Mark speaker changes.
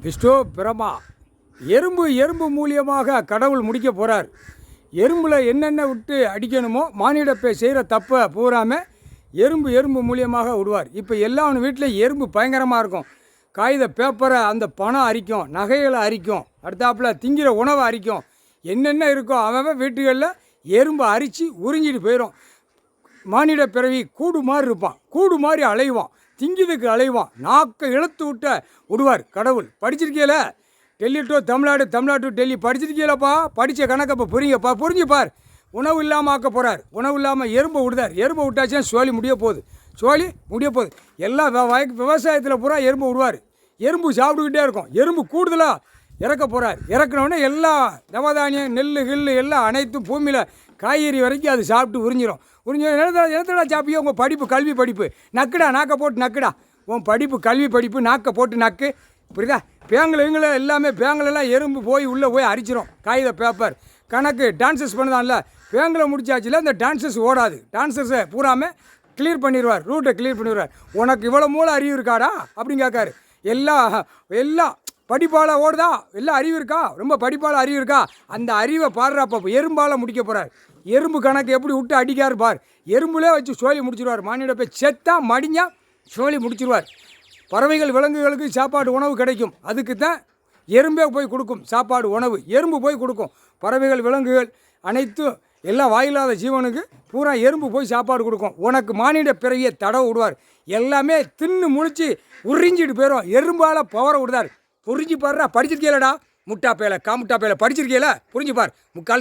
Speaker 1: விஷ்ணு பிரமா எறும்பு மூலியமாக கடவுள் முடிக்க போகிறார். எறும்பில் என்னென்ன விட்டு அடிக்கணுமோ மானிடப்பை செய்கிற தப்பை பூராமல் எறும்பு மூலியமாக விடுவார். இப்போ எல்லா வீட்டில் எறும்பு பயங்கரமாக இருக்கும். காகித பேப்பரை அந்த பணம் அரிக்கும், நகைகளை அரிக்கும், அடுத்தாப்பில் திங்கிற உணவை அரிக்கும். என்னென்ன இருக்கோ அவன் வீட்டுகளில் எறும்பு அரித்து உறிஞ்சிட்டு போயிடும். மானிட பிறவி கூடு மாதிரி இருப்பான், கூடு மாதிரி அலைவான், திங்கிதுக்கு அலைவான், நாக்கை இழுத்து விட்ட விடுவார் கடவுள். படிச்சிருக்கீல டெல்லி டு தமிழ்நாடு, தமிழ்நாடு டு டெல்லி படிச்சிருக்கீங்களப்பா? படித்த கணக்கை இப்போ புரிஞ்சுப்பார். உணவு இல்லாமல் ஆக்க போகிறார். உணவு இல்லாமல் எறும்பை விடுதார். எறும்பை விட்டாச்சுன்னா சோழி முடிய போகுது. எல்லா விவசாயத்தில் பூரா எறும்பு விடுவார். எறும்பு சாப்பிட்டுக்கிட்டே இருக்கும். எறும்பு கூடுதலாக இறக்க போகிறார். இறக்குனோடனே எல்லா நவதானியம், நெல் கில்லு எல்லாம் அனைத்தும் பூமியில் காய்கறி வரைக்கும் அது சாப்பிட்டு உறிஞ்சிடும். நிலத்தடா சாப்பியோ உங்கள் படிப்பு, கல்வி படிப்பு நக்குடா, நாக்கை போட்டு நக்குடா. உன் படிப்பு, கல்வி படிப்பு நாக்கை போட்டு நக்கு. புரியுதா? பேங்கில் எல்லாமே பேங்கிலெல்லாம் எறும்பு போய் உள்ளே போய் அரிச்சிடும். காகித பேப்பர் கணக்கு டான்சஸ் பண்ணுதான்ல, பேங்கில் முடிச்சாச்சுல இந்த டான்சஸ் ஓடாது. டான்சஸை பூராமல் கிளியர் பண்ணிடுவார், ரூட்டை கிளியர் பண்ணிடுவார். உனக்கு இவ்வளோ மூளை அறிவு இருக்காடா அப்படின்னு கேட்காரு. எல்லாம் படிப்பால் ஓடுதா, எல்லாம் அறிவு இருக்கா, ரொம்ப படிப்பால் அறிவு இருக்கா, அந்த அறிவை பாடுறாப்போ எறும்பால் முடிக்க போகிறார். எறும்பு கணக்கு எப்படி விட்டு அடிக்காரு பார். எறும்புலே வச்சு சோழி முடிச்சிடுவார். மானிட போய் செத்தா மடிஞ்சா சோழி முடிச்சிடுவார். பறவைகள் விலங்குகளுக்கு சாப்பாடு உணவு கிடைக்கும், அதுக்கு தான் எறும்பே போய் கொடுக்கும் சாப்பாடு உணவு. எறும்பு போய் கொடுக்கும். பறவைகள் விலங்குகள் அனைத்தும் எல்லாம் வாயில்லாத ஜீவனுக்கு பூரா எறும்பு போய் சாப்பாடு கொடுக்கும். உனக்கு மானிட பிறவியை தடவை விடுவார். எல்லாமே தின்னு முழிச்சு உறிஞ்சிட்டு போயிடும். எறும்பால் பவரை விடுதார். புரிஞ்சு பாருடா. படிச்சிருக்கீங்களடா முட்டா பேலை, காமுட்டா பேலை படிச்சிருக்கீங்களா? புரிஞ்சு பார். முக்கால்